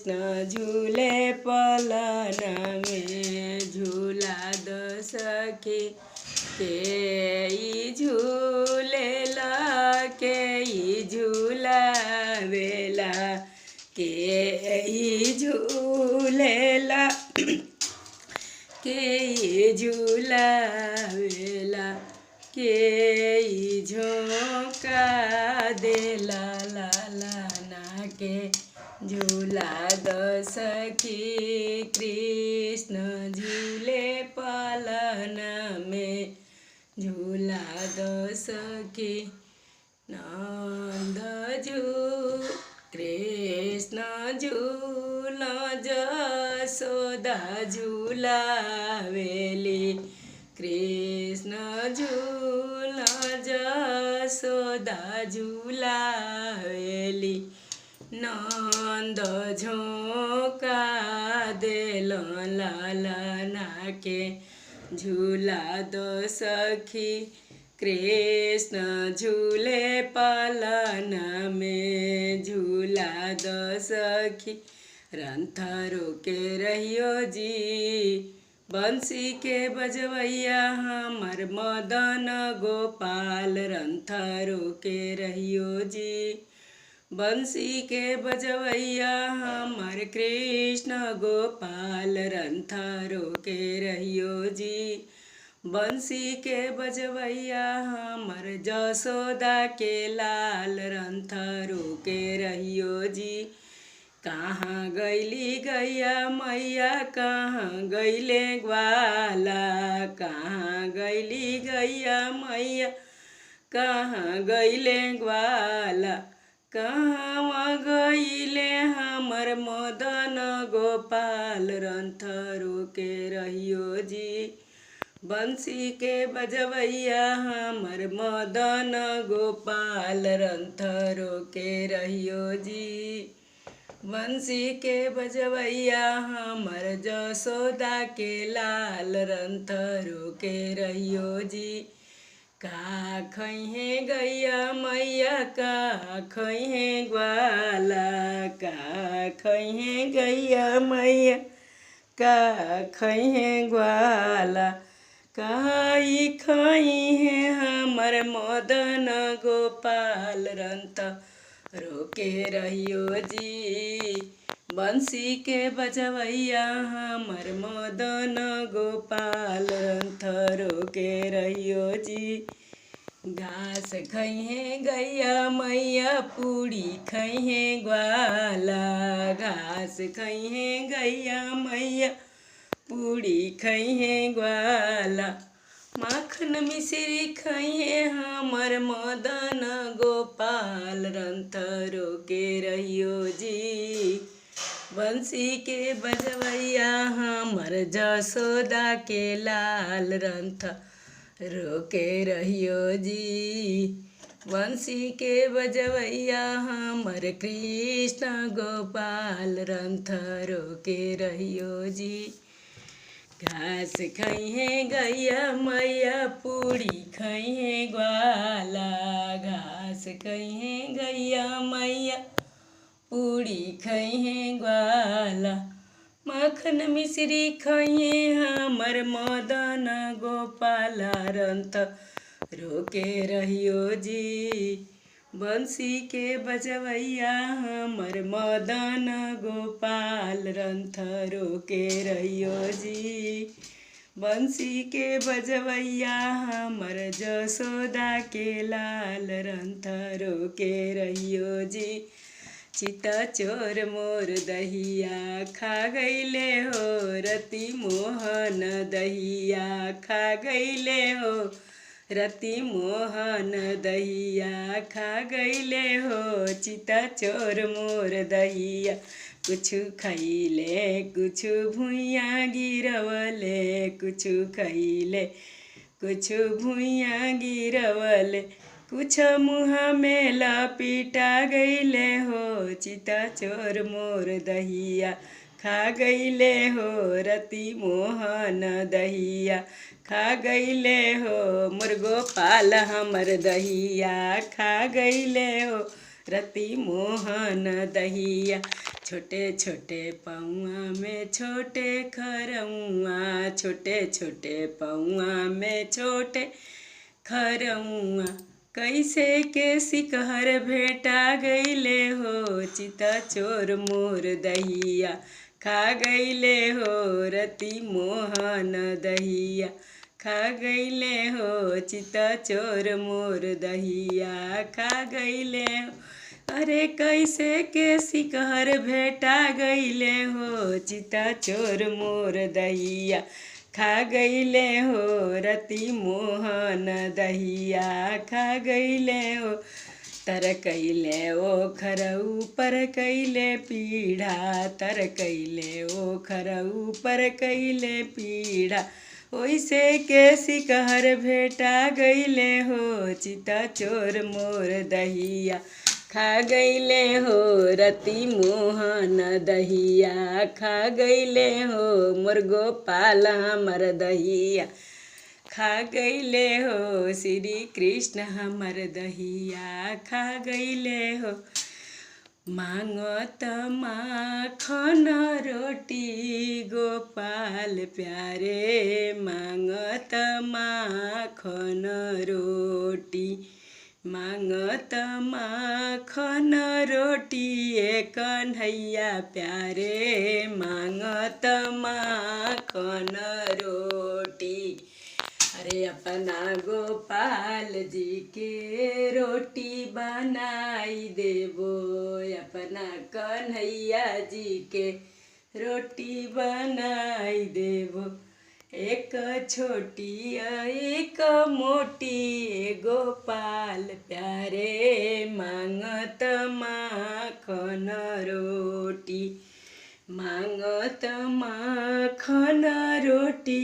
कृष्ण झूले पलन में झूला दो सखी के झूलेला के झूलावेला के झूलेला के झूलावेला के झोंका देला ला ला ना के झूला दो सखी कृष्ण झूले पालन में झूला दो सखी नंद कृष्ण झूला जसोदा झूलावेली कृष्ण झूला जसोदा झूलावेली नंद झोंका देलो लाला नाके झूला दो सखी कृष्ण झूले पालन में झूला दो सखी रंथारो के रहियो जी बंसी के बजवैया हमर मदन गोपाल रंथारो के रहियो जी बंसी के बजवैया हमर कृष्ण गोपाल रंथारो के रहियो जी बंसी के बजवैया हमर जसोदा के लाल रंथारो के रहियो जी कहाँ गैली गैया मैया कहाँ गैले ग्वाला कहाँ गैली गैया मैया कहाँ गैले ग्वाला कहाँ गैले हमर मदन गोपाल रंथारो के रहियो जी बंसी के बजवैया हमर मदन गोपाल रंथारो के रहियो जी बंसी के बजवैया हमर जसोदा के लाल रंथारो के रहियो जी का खैहे गैया मैया का खैहे ग्वाला का खैहे गैया मैया का खैहे ग्वाला काई खाई है हमर मदन गोपाल रंथारो के रहियो जी बंसी के बजवैया हमर मदन गोपाल रंथारो के रहियो जी घास खैहे गैया मैया पूड़ी खैहे ग्वाला घास खैहे गैया मैया पूड़ी खैहे ग्वाला माखन मिश्री खैहे हमर मदन गोपाल रंथारो के रहियो जी बंसी के बजवैया हमर जसोदा के लाल रंथारो के रहियो जी बंसी के बजवैया हमर कृष्ण गोपाल रंथारो के रहियो जी घास खैहे गैया मैया पूड़ी खैहे ग्वाला घास खैहे गैया मैया पूड़ी खैहे ग्वाला माखन मिश्री खैहे हमर मदन गोपाल रंथारो के रहियो जी बंसी के बजवैया हमर मदन गोपाल रंथारो के रहियो जी बंसी के बजवैया हमर जसोदा के लाल रंथारो के रहियो जी चिता चोर मोर दहिया खा गईले हो रति मोहन दहिया खा गईले हो रति मोहन दहिया खा गईले हो चिता चोर मोर दहिया कुछ खैले कुछ भुइया गिरवले कुछ खैले कुछ भुइया गिरवले कुछ मुँह में लपिटा गईले हो चिता चोर मोर दहिया खा गईले हो रति मोहन दहिया खा गईले हो मोर गोपाल हमर दहिया खा गईले हो रति मोहन दहिया छोटे छोटे पौआ में छोटे खरौआ, छोटे छोटे पौआ में छोटे खरौआ। कैसे के सिकहर भेटा गईले हो, चिता चोर मोर दहिया खा गईले हो, रति मोहन दहिया खा गईले हो, चिता चोर मोर दहिया खा गईले हो। अरे कैसे के सिकहर भेटा गईले हो, चिता चोर मोर दहिया खा गईले हो, रति मोहन दहिया खा गईले हो। तर कैले ओ खरऊ पर कैले पीढ़ा, तर कैले ओ खरऊ पर कैले पीढ़ा। ओइसे के सिकहर भेटा गईले हो, चिता चोर मोर दहिया खा गईले हो, रति मोहन दहिया खा गईले हो, मोर गोपाल हमर दहिया खा गईले हो, श्री कृष्ण हमर दहिया खा गईले हो। मांगत माखन रोटी गोपाल प्यारे, मांगत माखन रोटी, मांगत माखन रोटी ए कन्हैया प्यारे, मांगत माखन रोटी। अरे अपना गोपाल जी के रोटी बनाई देबो, अपना कन्हैया जी के रोटी बनाई देबो। एक छोटी एक मोटी गोपाल प्यारे, मांगत माखन रोटी, मांगत माखन रोटी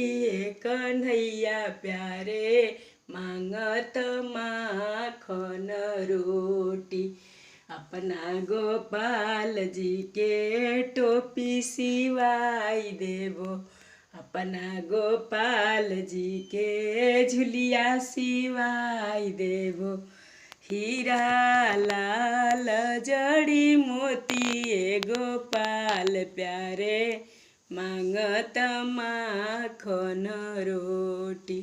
कन्हैया प्यारे, मांगत माखन रोटी। अपना गोपाल जी के टोपी सिवाई देबो, अपना गोपाल जी के झुलिया सिवाई देबो। हीरा लाल जड़ी मोती गोपाल प्यारे, मांगत माखन रोटी,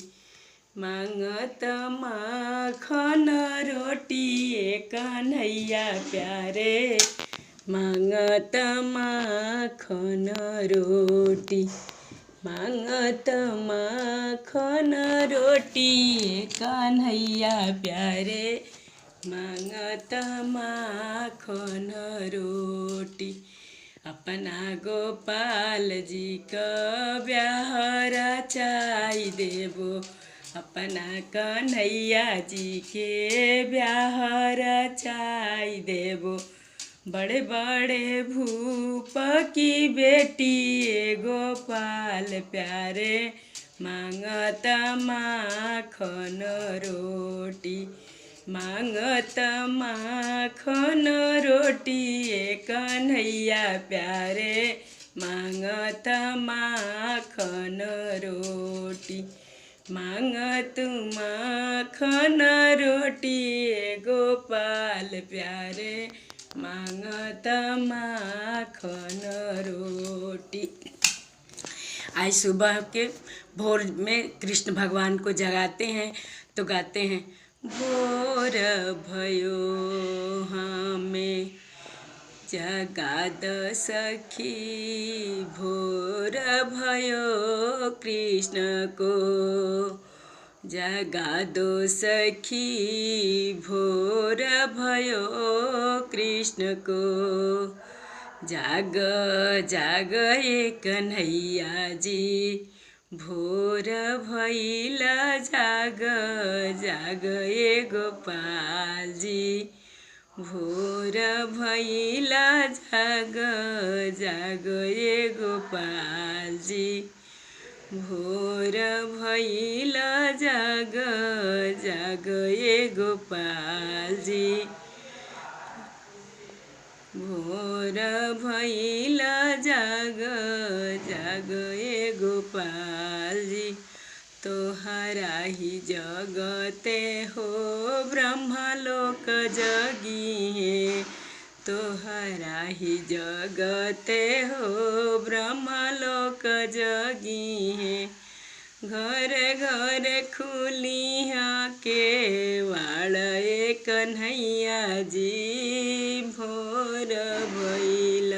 मांगत माखन रोटी कन्हैया प्यारे, मांगत माखन रोटी, मांगत माखन रोटी कन्हैया प्यारे, मांगत माखन रोटी। अपना गोपाल जी का ब्याह रचाई देबो, अपना कन्हैया जी के ब्याह रचाई देबो। बड़े बड़े भूप की बेटी गोपाल प्यारे, मांगत माखन रोटी, मांगत माखन रोटी कन्हैया प्यारे, मांगत माखन रोटी, मांगत माखन रोटी गोपाल प्यारे, मांगत माखन रोटी। आज सुबह के भोर में कृष्ण भगवान को जगाते हैं तो गाते हैं, भोर भयो हमें जगा द सखी, भोर भयो कृष्ण को जगा दो सखी, भोर भयो कृष्ण को। जाग जाग ए कन्हैया जी, भोर भइल जाग जाग ए गोपाल जी, भोर भइल जाग जाग ए गोपाल जी, भोर भइल जाग जाग ए गोपाल जी, भोर भइल जाग जाग ए गोपाल जी। तोहरा ही जगते हो ब्रह्मलोक जगी है, तोहरा ही जगते हो ब्रह्मलोक जगी है। घरे घरे खुलिया के वाड़े कन्हैया जी भोर भइल।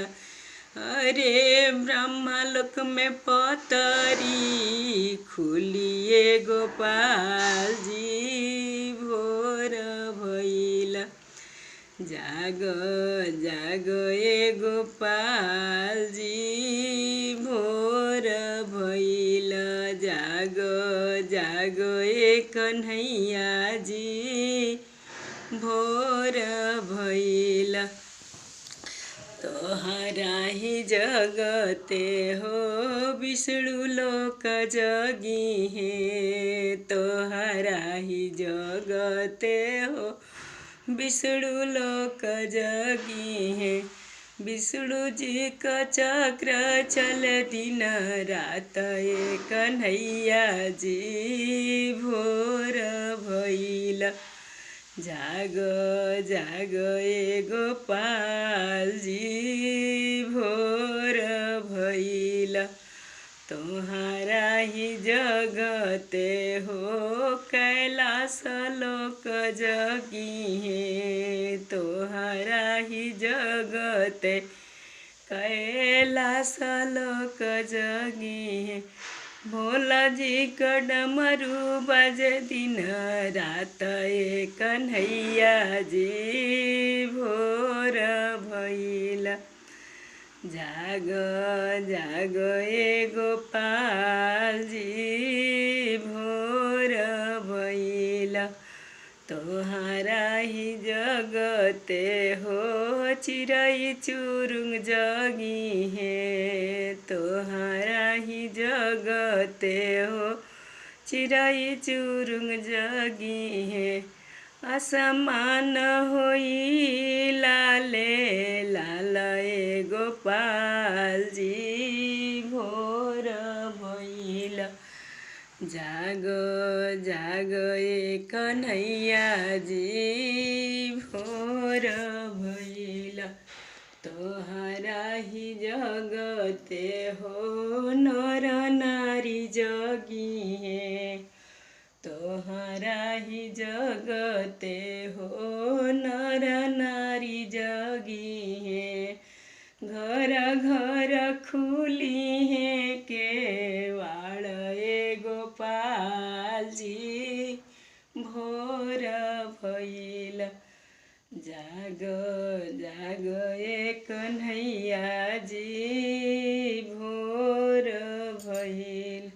अरे ब्रह्मलोक में पतरी खुलिए गोपाल जी भोर भइल। जाग जाग ए गोपाल जी भोर भइल। जाग जाग ए कन्हैया जी भोर भइल। तोहरा ही जगते हो विष्णु लोक जगी है। तोहरा ही जगते हो विष्णु लोक जगी है। विष्णु जी का चक्र चल दिन रात ए कन्हैया जी भोर भइल। जाग जाग ए गोपाल जी भोर भइल। तोहरा ही जगते हो कैलाश लोक जगी है। तोहरा ही जगते कैलाश लोक जगी है। भोला जी का डमरू बजे दिन रात ए कन्हैया जी भोर भइल। जाग जाग ए गोपाल जी भोर भइल। तोहरा ही जगते हो चिड़ै चुरुंग जगी है। तोहरा ही जगते हो चिड़ै चुरुंग जगी है। आसमान होई लाले लाल ए गोपाल जी भोर भइल। जाग जाग ए कन्हैया जी भोर भइल। तोहरा ही जगते हो नर नारी जगी है। तोहरा ही जगते हो नर नारी जगी है। घर घर खुली है केवाड़ ए गोपाल जी भोर भइल। जाग जाग ए कन्हैया जी भोर भइल।